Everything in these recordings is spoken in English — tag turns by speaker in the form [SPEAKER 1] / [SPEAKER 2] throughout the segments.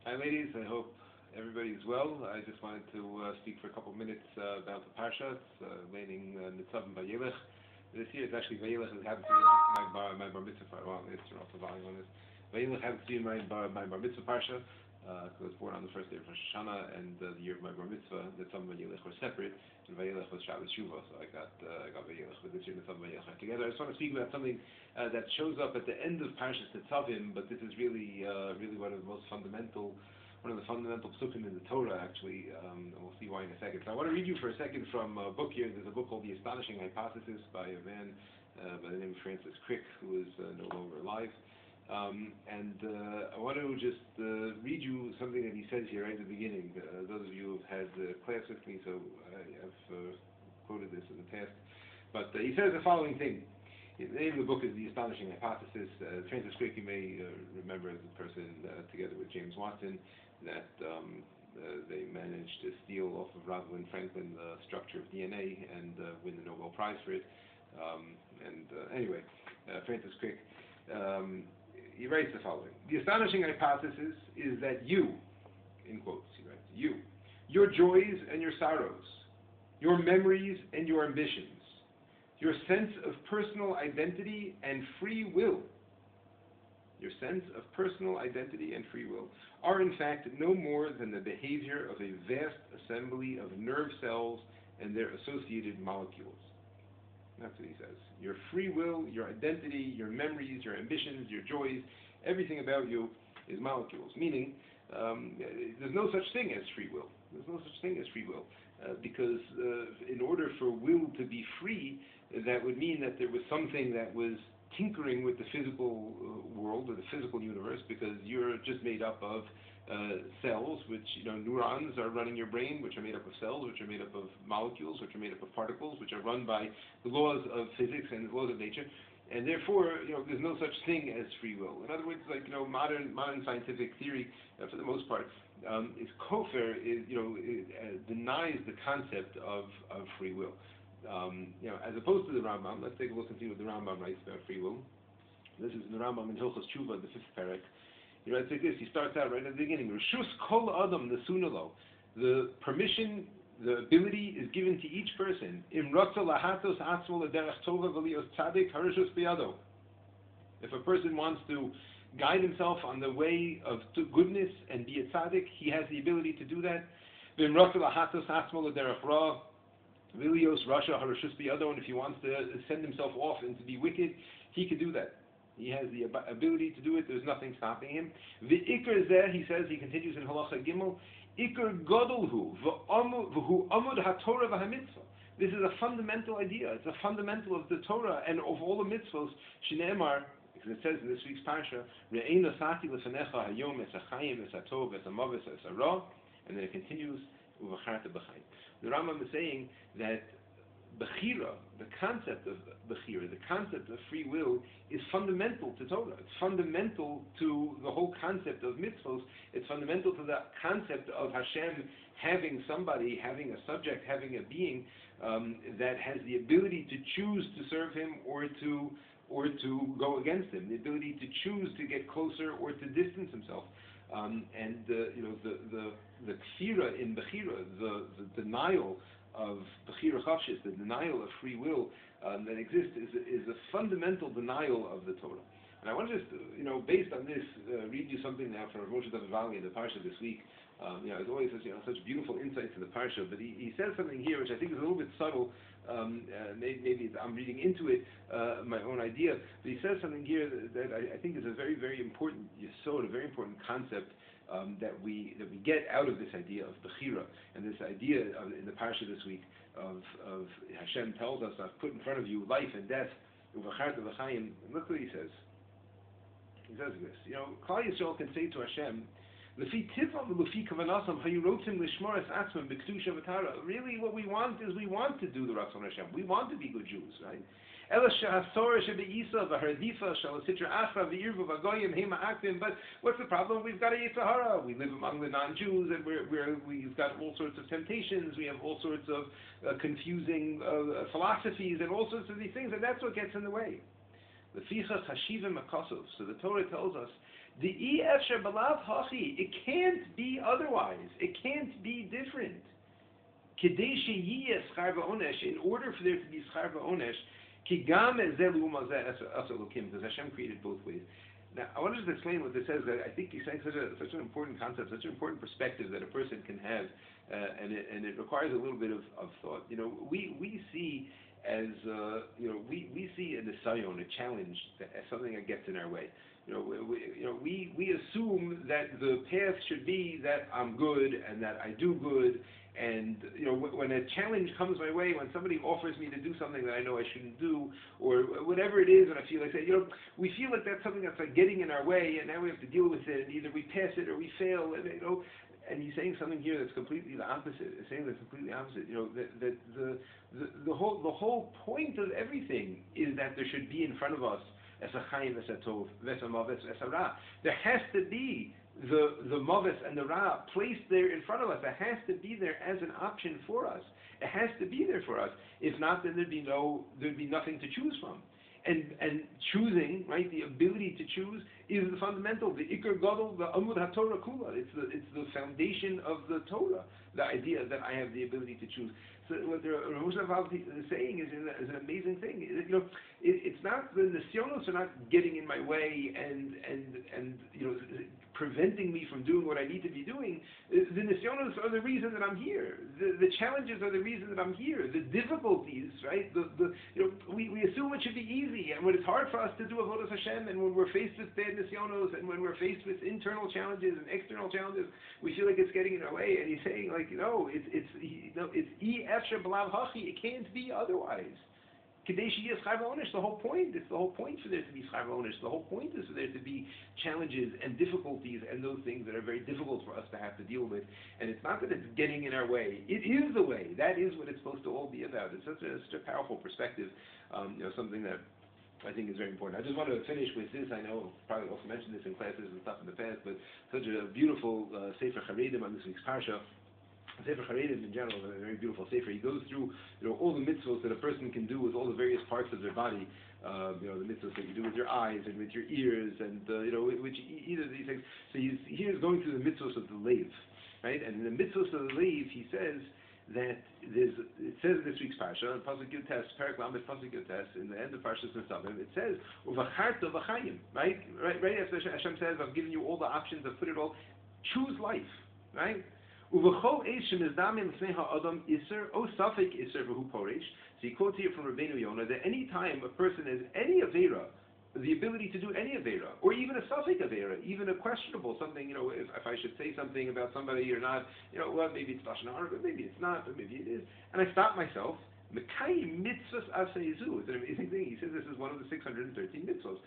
[SPEAKER 1] Hi ladies, I hope everybody is well. I just wanted to speak for a couple of minutes about the parsha. It's learning Netzavim-Vayeilech. This year it's actually Vayeilech. It happens to be my bar mitzvah parsha. Well, let's turn off the volume on this. Vayeilech happens to be my bar mitzvah parsha because I was born on the first day of Rosh Hashanah, and the year of my bar mitzvah, Netzavim-Vayeilech were separate, and Vayeilech was Shabbat Shalom, so I got Vayeilech, but this year Netzavim-Vayeilech are together. I just want to speak about something that shows up at the end of Parshat Netzavim, but this is really one of the fundamental psukim in the Torah, actually, and we'll see why in a second. So I want to read you for a second from a book here. There's a book called The Astonishing Hypothesis by a man by the name of Francis Crick, who is no longer alive. I want to just read you something that he says here right at the beginning. Those of you who have had class with me, so I've quoted this in the past. But he says the following thing. The name of the book is The Astonishing Hypothesis. Francis Crick, you may remember as a person, together with James Watson, that they managed to steal off of Rosalind Franklin the structure of DNA and win the Nobel Prize for it. Anyway, Francis Crick, he writes the following. The astonishing hypothesis is that you, in quotes, he writes, you, your joys and your sorrows, your memories and your ambitions, your sense of personal identity and free will, are in fact no more than the behavior of a vast assembly of nerve cells and their associated molecules. That's what he says. Your free will, your identity, your memories, your ambitions, your joys, everything about you is molecules. Meaning, there's no such thing as free will. Because in order for will to be free, that would mean that there was something that was tinkering with the physical world or the physical universe, because you're just made up of cells, which, neurons are running your brain, which are made up of cells, which are made up of molecules, which are made up of particles, which are run by the laws of physics and the laws of nature, and therefore, there's no such thing as free will. In other words, modern scientific theory, for the most part, is kofar, denies the concept of free will. As opposed to the Rambam, let's take a look and see what the Rambam writes about free will. This is the Rambam in Hilchos Tshuva, the 5th parak. He writes like this. He starts out right at the beginning. Reshus kol adam nesunalo. The permission, the ability is given to each person. Im rotza lahatos atzmo lederech tova v'lios tzadik harishus biyado. If a person wants to guide himself on the way of goodness and be a tzaddik, he has the ability to do that. Im rotza lahatos atzmo lederech ra. Vilios Rasha Harashus Biyado, and if he wants to send himself off and to be wicked, he could do that. He has the ability to do it. There's nothing stopping him. The Iker Zeh, he says, he continues in Halacha Gimel, Iker Godolhu v'hu Amud HaTorah v'HaMitzvah. This is a fundamental idea. It's a fundamental of the Torah and of all the mitzvahs. Shneemar, because it says in this week's parsha, Re'ein Nasati Lefanecha Hayom Es HaChayim Es HaTov Es HaMavis Es HaRa, and then it continues, Uvacharta B'chayim. The Rambam is saying that Bechira, the concept of Bechira, the concept of free will, is fundamental to Torah. It's fundamental to the whole concept of mitzvahs. It's fundamental to the concept of Hashem having somebody, having a subject, having a being that has the ability to choose to serve him or to go against him, the ability to choose to get closer or to distance himself. The kfira in Bechira, the denial of Bechira Chavshis, the denial of free will that exists, is a fundamental denial of the Torah. And I want to just, based on this, read you something now from Moshe David in the parsha this week. As always, such beautiful insights in the parsha, but he says something here which I think is a little bit subtle. Maybe I'm reading into it, my own idea, but he says something here that I think is a very, very important yesod, a very important concept that we get out of this idea of Bechira, and this idea in the parsha this week of Hashem tells us, I've put in front of you life and death, Uvacharta V'chayim. Look what he says. He says this, Klal Yisrael can say to Hashem, Really, what we want is we want to do the Ratzon Hashem. We want to be good Jews, right? But what's the problem? We've got a Yetzer Hara. We live among the non-Jews, and we've got all sorts of temptations. We have all sorts of confusing philosophies and all sorts of these things, and that's what gets in the way. So the Torah tells us The efsher balav hachi. It can't be otherwise. It can't be different. Kedei sheyiyeh schar v'onesh. In order for there to be schar v'onesh, ki gam ezeh l'uma zeh asa elokim, because Hashem created both ways. Now, I want to just explain what this says. I think he's saying such an important concept, such an important perspective that a person can have, and it requires a little bit of thought. We see as we see a nisayon, a challenge, as something that gets in our way. We assume that the path should be that I'm good and that I do good. And when a challenge comes my way, when somebody offers me to do something that I know I shouldn't do, or whatever it is, and I feel like we feel like that's something that's like getting in our way, and now we have to deal with it, and either we pass it or we fail, and he's saying something here that's completely the opposite. He's saying that's completely opposite. That the whole point of everything is that there should be in front of us as a chayim, as a tov, as a maves, as a ra. There has to be the mavis and the ra placed there in front of us. It has to be there as an option for us. It has to be there for us. If not, then there'd be nothing to choose from. And choosing, right, the ability to choose is the fundamental, the ikar gadol, the amud haTorah kula. It's the foundation of the Torah. The idea that I have the ability to choose. So what the Rosh Hashanah is saying is an amazing thing. It's not the nisyonos are not getting in my way and preventing me from doing what I need to be doing. The nisyonos are the reason that I'm here. The challenges are the reason that I'm here. The difficulties, right? We assume it should be easy, and when it's hard for us to do avodas Hashem, and when we're faced with bad nisyonos, and when we're faced with internal challenges and external challenges, we feel like it's getting in our way. And he's saying, it's efsher b'lav hachi. It can't be otherwise. Kedei sheyiyeh schar v'onesh. The whole point. It's the whole point for there to be schar v'onesh. The whole point is for there to be challenges and difficulties and those things that are very difficult for us to have to deal with. And it's not that it's getting in our way. It is the way. That is what it's supposed to all be about. It's such a powerful perspective. Something that I think is very important. I just want to finish with this. I know I've probably also mentioned this in classes and stuff in the past, but such a beautiful Sefer Charedim on this week's parsha. Sefer Charedim in general is a very beautiful sefer. He goes through all the mitzvahs that a person can do with all the various parts of their body. The mitzvahs that you do with your eyes and with your ears and which either of these things. So he's going through the mitzvahs of the leiv, right? And in the mitzvahs of the leiv, he says that it says in this week's parsha, pasuk Yutes, Perek Lamed, pasuk Yutes, in the end of Parshat Netzavim, it says uvacharta v'chayim, right? Right after Hashem says, I've given you all the options, I've put it all. Choose life, right? Uvachol eish shemizdamim l'fnei ha'adam iser o safek iser v'hu poresh. So he quotes here from Rabbeinu Yonah that any time a person has any avera, the ability to do any avera, or even a safek avera, even a questionable something, if I should say something about somebody or not, maybe it's lashon hara, but maybe it's not, but maybe it is, and I stop myself. Mekayim mitzvahs aseizu. It's an amazing thing. He says this is one of the 613 mitzvahs.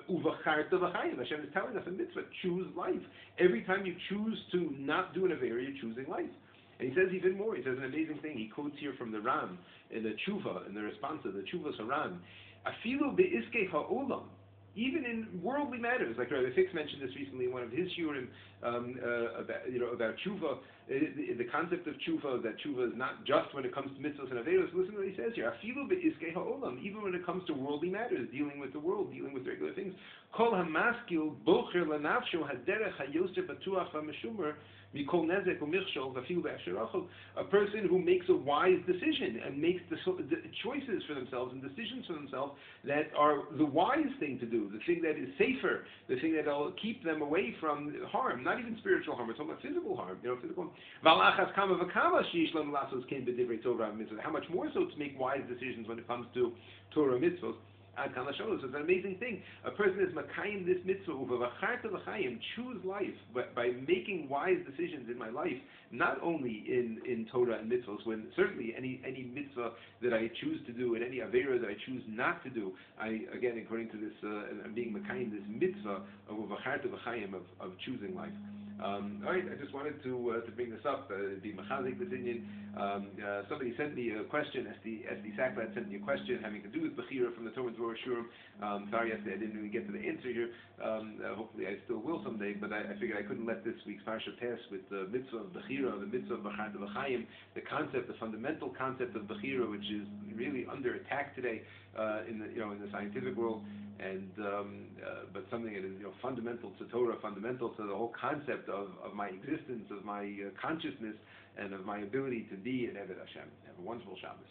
[SPEAKER 1] Uvacharta v'chayim. Hashem is telling us a mitzvah: choose life. Every time you choose to not do an avera, you're choosing life. And he says even more. He says an amazing thing. He quotes here from the Ram in the Tshuva, in the response to the Tshuva Saran. Afilu be'iskei ha'olam. Even in worldly matters, like Rabbi Fix mentioned this recently in one of his shiurim about tshuva, the concept of tshuva, that tshuva is not just when it comes to mitzvahs and averos. Listen to what he says here: Afilu be'iskei ha'olam. Even when it comes to worldly matters, dealing with the world, dealing with regular things. Kol hamaskil bocher lanafsho haderech hayoser batuach v'meshumer mikol nezek u'michshol v'afilu be'asherachol. A person who makes a wise decision and makes the choices for themselves and decisions for themselves that are the wise thing to do, the thing that is safer, the thing that will keep them away from harm, not even spiritual harm, we're talking about physical harm, physical. How much more so to make wise decisions when it comes to Torah mitzvahs. So it's an amazing thing. A person is makayim this mitzvah, choose life by making wise decisions in my life, not only in Torah and mitzvahs, when certainly any mitzvah that I choose to do and any avera that I choose not to do, again, according to this, I'm being makayim this mitzvah of choosing life. All right, I just wanted to bring this up, the Machazik opinion. Somebody sent me a question, SD Saklat sent me a question having to do with Bechira from the Torah Dvorah Shurim. Sorry, yesterday I didn't really get to the answer here. Hopefully I still will someday, but I figured I couldn't let this week's parsha pass with the mitzvah of Bechira, the mitzvah of B'charta V'chayim, the fundamental concept of Bechira, which is really under attack today. in the scientific world, and but something that is fundamental to Torah, fundamental to the whole concept of my existence, of my consciousness, and of my ability to be an Eved Hashem. Have a wonderful Shabbos.